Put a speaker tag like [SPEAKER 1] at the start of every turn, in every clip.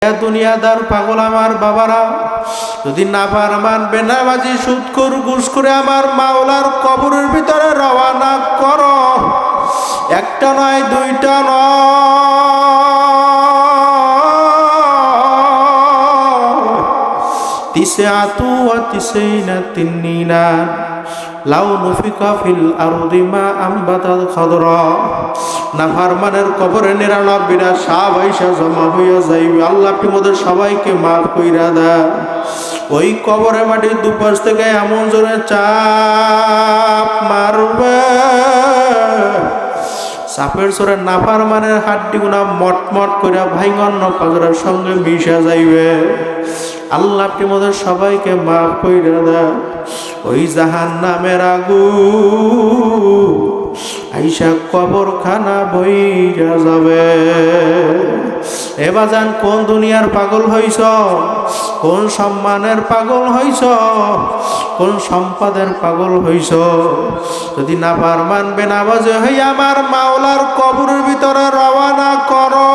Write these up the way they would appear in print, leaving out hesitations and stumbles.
[SPEAKER 1] দুনিয়াদার পাগল আমার বাবারা, যদি নাফরমান বেনামাজি সুদখোর ঘুষখোর আমার মাওলার কবরের ভিতরে রওনা করো, একটা নয় দুইটা নয়, তিসআতু ওয়া তিসঈনা তিন্নিনা লাউ নুফিকা ফিল আরদি মা আমবাতাল খাদরা। নাফরমানের কবরে ৯৯টা সাপ আইসা জমা হইয়া যাইবে। আল্লাহ আপনি মোদের সবাইকে মাফ কইরা দেন। ওই কবরে মাটির দুপাশ থেকে এমন জোরে চাপ মারবে, সাপের সরে নাফরমানের হাড্ডিগুনা মটমট কইরা ভাইঙ্গন্ন পাজরের সঙ্গে মিশা যাইবে। আল্লাহ আপনি মোদের সবাইকে মাফ কইরা দেন। ওই জাহান্নামের আগুন আইসা কবরখানা বইরা যাবে। এ বাজান, কোন দুনিয়ার পাগল হইছ, কোন সম্মানের পাগল হইছ, কোন সম্পদের পাগল হইছ? যদি নাফরমান বেনামাজি হইয়া আমার মাওলার কবরের ভিতরে রওনা করো,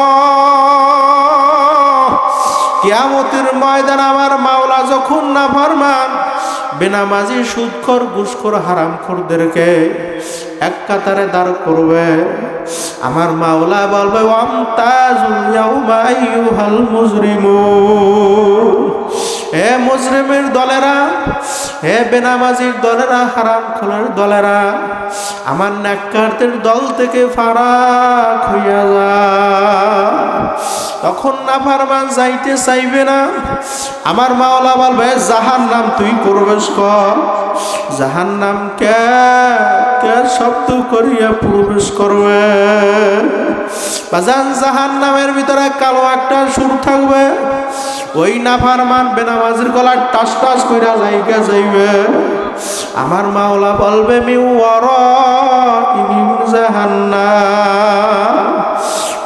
[SPEAKER 1] কিয়ামতের ময়দান আমার মাওলা যখন নাফরমান বেনামাজি সুদখোর ঘুষখোর হারামখোরদেরকে এক কাতারে দাঁড় করবে, আমার মাওলা বলবে ওয়ামতাজুল ইয়াউমা আইয়ুহাল মুজরিমুন। হে মুজরিমের দলেরা, হে বেনামাজির দলেরা, হারামখোরের দলেরা, আমার নেককারদের দল থেকে ফারাক হইয়া যায়। তখন নাফরমান যাইতে চাইবে না। আমার মাওলা বলবে জাহান্নাম তুই প্রবেশ কর। জাহান্নাম কে শব্দ করিয়া প্রবেশ করবে। বাজান, জাহান্নামের ভিতরে কালো একটা সুর থাকবে। ওই নাফরমান বেনামাজির গলা টাস টাস কইরা জায়গা যাইবে। আমার মাওলা বলবে মিন ওয়ারাইহিম জাহান্নাম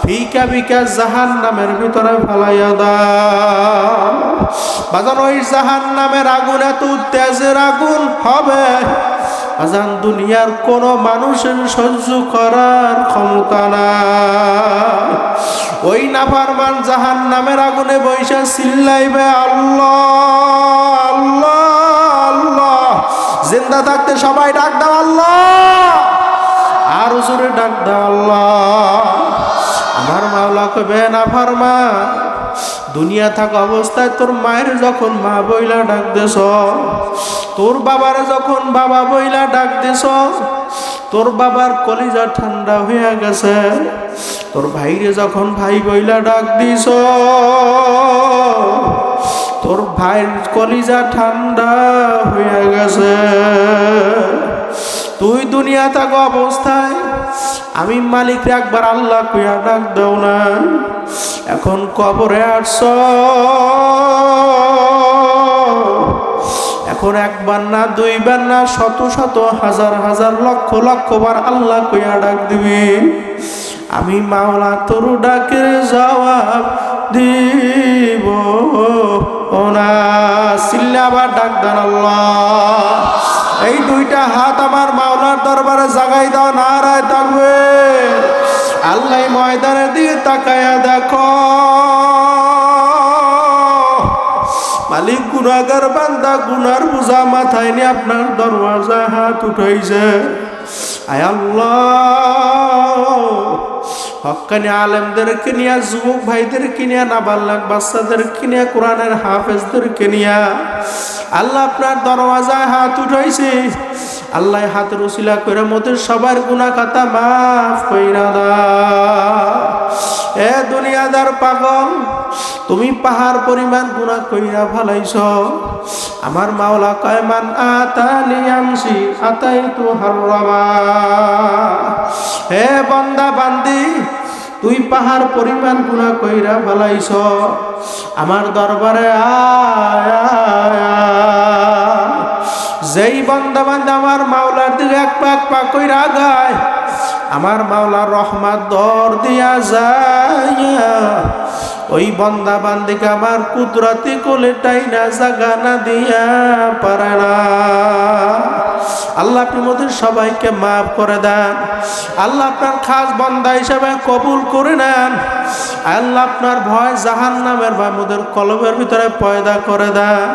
[SPEAKER 1] ফিকা বিকা, জাহান্নামের ভিতরে ফালাইয়া দাও। বাজান, ওই জাহান্নামের আগুন এত তেজের আগুন হবে, বাজান দুনিয়ার কোন মানুষের সহ্য করার ক্ষমতা নাই। ওই নাফরমান জাহান্নামের আগুনে বইসা চিল্লাইবে আল্লাহ আল্লাহ আল্লাহ। জিন্দা থাকতে সবাই ডাক দাও আল্লাহ, আর জোরে ডাক দাও আল্লাহ। আমার মাওলা কবে নাফরমান, দুনিয়া থাকা অবস্থায় তোর মায়ের যখন মা বইলা ডাক দেছ, তোর বাবার যখন বাবা বইলা ডাক দেছ, তোর বাবার কলিজা ঠান্ডা হয়ে গেছে। তোর ভাইরে যখন ভাই বইলা ডাক দিছ, তোর ভাইয়ের কলিজা ঠান্ডা হয়ে গেছে। তুই দুনিয়া থাকা অবস্থায় আমি মালিক একবার আল্লাহ কইয়া ডাক দাও না। এখন কবরে আসছ, এখন একবার না দুইবার না শত শত হাজার হাজার লক্ষ লক্ষ বার আল্লাহ কইয়া ডাক দিবি। আমি মাওলা তোর ডাকের জবাব দিব না। চিল্লা আবার ডাক দেন আল্লাহ। এই দুইটা হাত আমার মাওলার দরবারে জাগাই দাও, নারায় থাকবে। আল্লাহ ময়দানের দিকে তাকায়া দেখো, মালিক গুনাহগার বান্দা গুনার বোঝা মাথায় নিয়ে আপনার দরওয়াজা হাত উঠাইছে। আয় আল্লাহ, হক্কানি আলেমদেরকে নিয়ে, যুবক ভাইদেরকে নিয়ে, নাবালক বাচ্চাদেরকে নিয়ে, কোরআনের হাফেজদেরকে নিয়ে আল্লাহ আপনার দরওয়াজায় হাত উঠাইছে। আল্লাহ হাতের উসিলা করে মোদের সবার গুনাহ খাতা মাফ কইরা দাও। এ দুনিয়াদার পাগল, তুমি পাহাড় পরিমাণ গুনাহ কইরা ফেলাইছ। আমার মাওলা কয় মান আতানি আমসি আতাইতু হাররামা। হে বান্দা বান্দি, তুই পাহাড় পরিমাণ গুনাহ কইরা ফেলাইছ, আমার দরবারে আয়। যেই বান্দা বান্দা আমার মাওলার দিকে এক পা কইরা গায়, আমার মাওলার রহমত দর দিয়া যায়। ওই বান্দা বান্দিকে আমার কুদরতি কোলে টাইনা জাগানা দিয়া পারে না। আল্লাহ আপনি মোদের সবাইকে মাফ করে দেন। আল্লাহ আপনার খাস বান্দা হিসেবে কবুল করে নেন। আল্লাহ আপনার ভয় জাহান্নামের ভয় মোদের কলবের ভিতরে পয়দা করে দেন।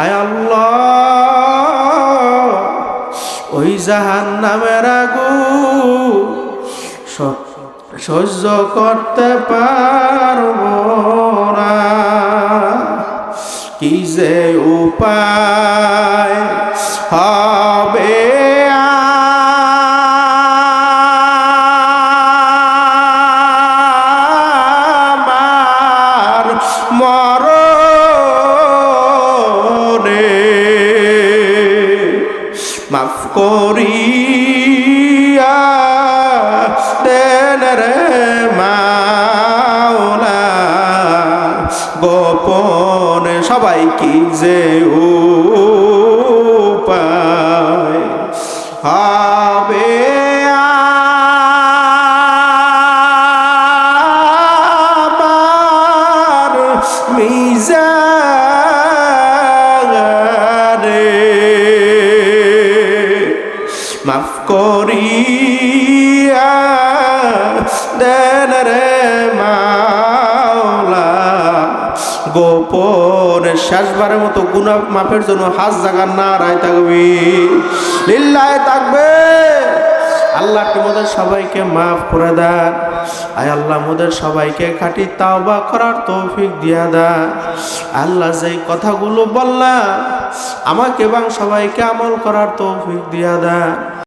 [SPEAKER 1] আয় আল্লাহ ওই জাহান্নামের আগুন সহ্য করতে পারবো না, কি যে উপায় হবে আমার মরণে, মাফ করিয়া দেন রে মাওলা গোপনে। সবাই কি যে উপায় হবে আমার মিজানে, মাফ করিয়া দেন রে মাওলা গোপনে। শেষবারের মতো গুনাহ মাফের জন্য হাত জাগার নারায় তাকবীর, লিল্লাহি তাকবীর। আল্লাহ আপনি মোদের সবাইকে মাফ করে দেন। আয় আল্লাহ মোদের সবাইকে খাঁটি তাওবা করার তৌফিক দিয়া দেন। আল্লাহ যেই কথাগুলো বললাম আমাকে এবং সবাইকে আমল করার তৌফিক দিয়া দেন।